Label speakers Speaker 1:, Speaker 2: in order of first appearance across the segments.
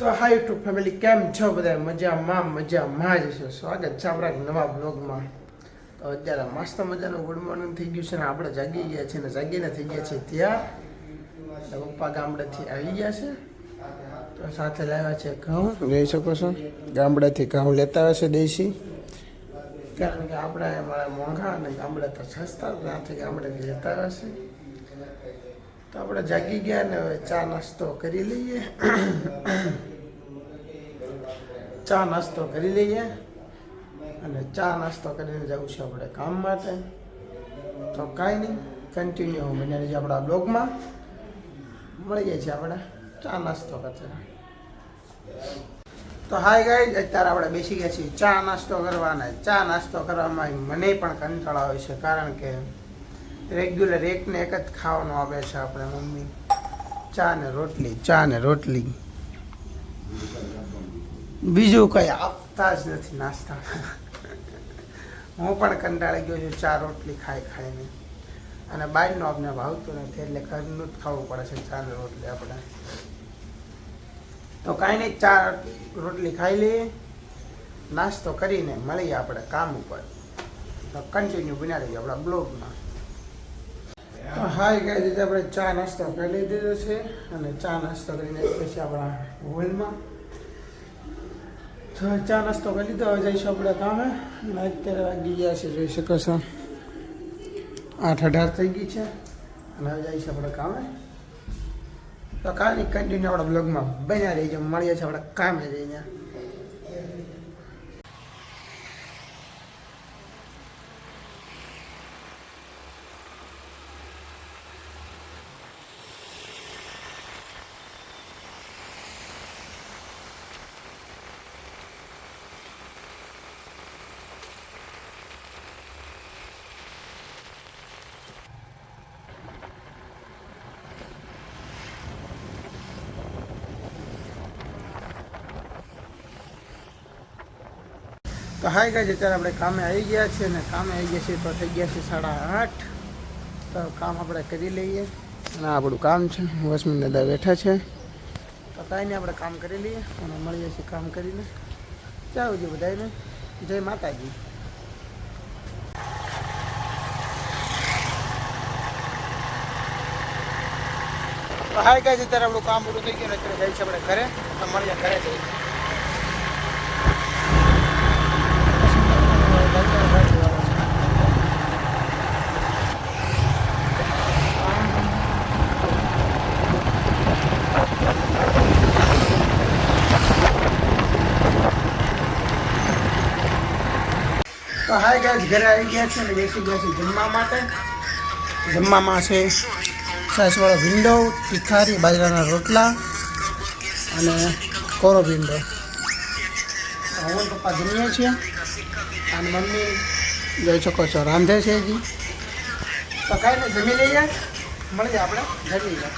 Speaker 1: તો હા YouTube family કેમ છો બધા મજામાં જ છો. સ્વાગત છે આપણા નવા બ્લોગમાં. તો અત્યારે મસ્ત મજાનું ગુડ મોર્નિંગ થઈ ગયું છે ને આપણે જાગી ગયા છીએ ને જાગીને થઈ ગયા છીએ ત્યાં પપ્પા ગામડેથી આવી ગયા છે. તો સાથે લાવ્યા છે ઘઉં, જોઈ શકો છો ગામડેથી ઘઉં લેતા આવે છે દેશી, કારણ કે આપણે અમારા મોંઘા અને ગામડે તો સસ્તા, ત્યાંથી ગામડેથી લેતા આવે છે. તો આપણે જાગી ગયા ને હવે ચા નાસ્તો કરી લઈએ. ચા નાસ્તો કરી લઈએ અને ચા નાસ્તો કરીને જવું છે આપણે કામ માટે. તો કાંઈ નહીં, કન્ટિન્યુ બન્યા રહીએ આપણા બ્લોગમાં. મળીએ છીએ આપણે ચા નાસ્તો કરતા. તો હાય ગાઈઝ, અત્યારે આપણે બેસી ગયા છીએ ચા નાસ્તો કરવાના. ચા નાસ્તો કરવામાં મને પણ કંટાળો આવે છે, કારણ કે રેગ્યુલર એકને એક જ ખાવાનું આવે છે આપણે મમ્મી. ચા ને રોટલી, બીજું કંઈ આપતા જ નથી નાસ્તા. હું પણ કંટાળી ગયો છું ચા રોટલી ખાઈને, અને બહારનું આપણે ભાવતું નથી, એટલે ઘરનું જ ખાવું પડે છે ચા ને રોટલી આપણે. તો કાંઈ નહીં, ચા રોટલી ખાઈ લઈએ, નાસ્તો કરીને મળીએ આપણે કામ ઉપર. તો કન્ટિન્યુ બન્યા રહીએ આપણા બ્લોગમાં. તો હાય ગાઈઝ, આપણે ચા નાસ્તો કરી લીધો છે અને ચા નાસ્તો કરીને પછી આપણા હોલમાં. તો ચા નાસ્તો કરી લીધો, હવે જઈશું આપણે કામે. અને અત્યારે વાગી ગયા છે, જોઈ શકો છો 8:18 થઈ ગઈ છે અને હવે જઈશું આપણે કામે. તો કાંઈ કન્ટિન્યુ આપણા બ્લોગમાં બન્યા રહીજો, મળીએ છીએ આપણે કામે જઈને. તો હાય ગાઈઝ, અત્યારે આપણે કામે આવી ગયા છીએ ને કામે આવી ગયા છીએ તો થઈ ગયા છે 8:30. તો કામ આપણે કરી લઈએ અને આપણું કામ છે. વસમીન દાદા બેઠા છે, તો કાંઈ નહીં, આપણે કામ કરી લઈએ અને મળીએ છીએ કામ કરીને. ચાલો જી બધાને જય માતાજી. તો હાય ગાઈઝ, અત્યારે આપણું કામ પૂરું થઈ ગયું ને અત્યારે જઈએ છીએ આપણે ઘરે. તો મળીએ ઘરે જઈએ. તો હાય ગાઈઝ, ઘરે આવી ગયા છે અને બેસી ગયા છે જમવા માટે. જમવામાં છે છાશવાળો ભીંડો, તીખારી, બાજરાના રોટલા અને કોરો ભીંડો. હું પપ્પા જમીએ છીએ અને મમ્મી જોઈ શકો છો રાંધે છે હજી. તો કાંઈ નહીં, જમી લઈએ, મળીએ આપણે જમી લઈએ.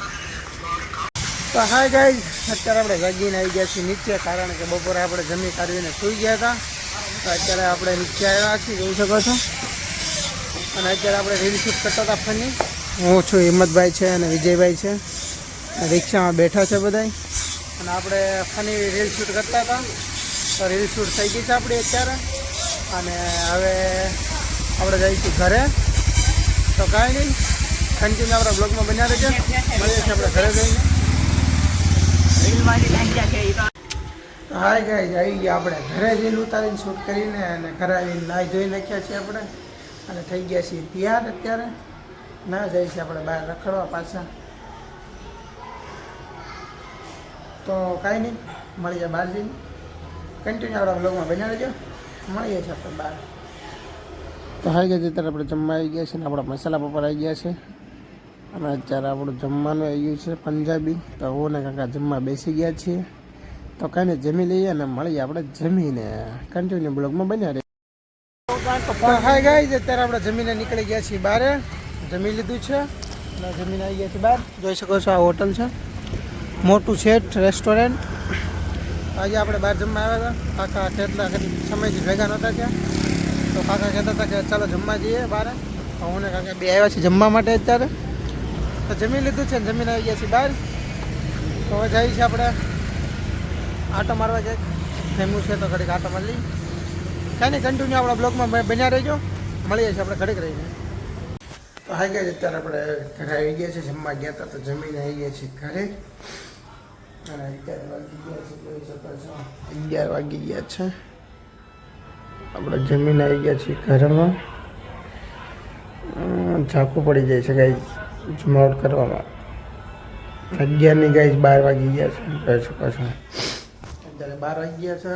Speaker 1: તો હાય ગાઈઝ, અત્યારે આપણે જાગીને આવી ગયા છીએ નીચે, કારણ કે બપોરે આપણે જમી કાઢીને સૂઈ ગયા હતા. તો અત્યારે આપણે નીચે આવ્યા છીએ, જોઈ શકો છો. અને અત્યારે આપણે રીલ શૂટ કરતા હતા ફની. હું છું, હિંમતભાઈ છે અને વિજયભાઈ છે, રિક્ષામાં બેઠા છે બધા. અને આપણે ફની રીલ શૂટ કરતા હતા. તો રીલ શૂટ થઈ ગઈ છે આપણી અત્યારે, અને હવે આપણે જઈશું ઘરે. તો કાંઈ નહીં, કન્ટિન્યુ આપણા બ્લોગમાં બન્યા રહેજો, મળીએ છીએ આપણે ઘરે જઈને. હાય ગાઈઝ, આવી ગયા આપણે ઘરે જઈને ઉતારીને શૂટ કરીને અને ઘરે આવીને નાહી ધોઈ નાખ્યા છીએ આપણે અને થઈ ગયા છીએ તૈયાર. અત્યારે ના જાય છે આપણે બહાર રખડવા પાછા. તો કાંઈ નહીં, મળીએ બહાર જઈને. કન્ટિન્યુ આપણા બ્લોગમાં બન્યા રહેજો, મળીએ છીએ આપણે બહાર. તો હાઈ ગાઈઝ, અત્યારે આપણે જમવા આવી ગયા છે ને આપણા મસાલા પાપડ આવી ગયા છે અને અત્યારે આપણું જમવાનું આવી ગયું છે પંજાબી. તો હું ને કાકા જમવા બેસી ગયા છીએ. તો કાંઈ નહીં, જમી લઈએ અને મળીએ આપણે જમીને. કન્ટિન્યુ બ્લોગમાં બન્યા રહીએ. હાય ગાઈઝ, અત્યારે આપણે જમીને નીકળી ગયા છીએ બહાર. જમી લીધું છે અને જમીને આવી ગયા છીએ બહાર. જોઈ શકો છો આ હોટલ છે, મોટું શેઠ રેસ્ટોરન્ટ. આજે આપણે બહાર જમવા આવ્યા હતા. કાકા કેટલા સમયથી ભેગા નહોતા ત્યાં, તો કાકા કહેતા હતા કે ચાલો જમવા જઈએ બહાર. હું ને કાકા બે આવ્યા છીએ જમવા માટે અત્યારે. તો જમી લીધું છે ને જમીને આવી ગયા છીએ બહાર. તો હવે જઈએ છીએ આપણે આટો મારવા જાય ફેમસ છે તો ઘડીક આટો મારી લઈ. કાંઈ નહીં, કન્ટિન્યુ આપણા બ્લોગમાં બન્યા રહેજો. મળીએ છીએ આપણે ઘડીક રહીને. તો હાઈ ગાઈસ, અત્યારે આપણે ઘરે આવી ગયા છે. જમવા ગયા હતા તો જમીને આવી ગયા છીએ ઘરે. અને 11 વાગી ગયા છે, જોઈ શકો છો 11 વાગી ગયા છે. આપણે જમીને આવી ગયા છીએ ઘરમાં. ઝાંખું પડી જાય છે ગાઈસ જમાવટ કરવામાં. 11ની ગાઈસ 12 વાગી ગયા છે, જોઈ શકો છો. અત્યારે 12 વાગી ગયા છે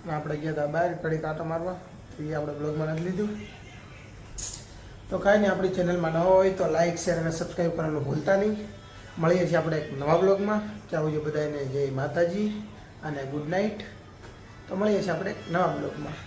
Speaker 1: અને આપણે ગયા હતા બહાર ઘડીક આંટો મારવા. એ આપણે બ્લોગમાં નથી લીધું. તો કાંઈ નહીં, આપણી ચેનલમાં ન હોય તો લાઇક શેર અને સબસ્ક્રાઈબ કરવાનું ભૂલતા નહીં. મળીએ છીએ આપણે એક નવા બ્લોગમાં. ત્યાં આવજો બધાને જય માતાજી અને ગુડ નાઇટ. તો મળીએ છીએ આપણે એક નવા બ્લોગમાં.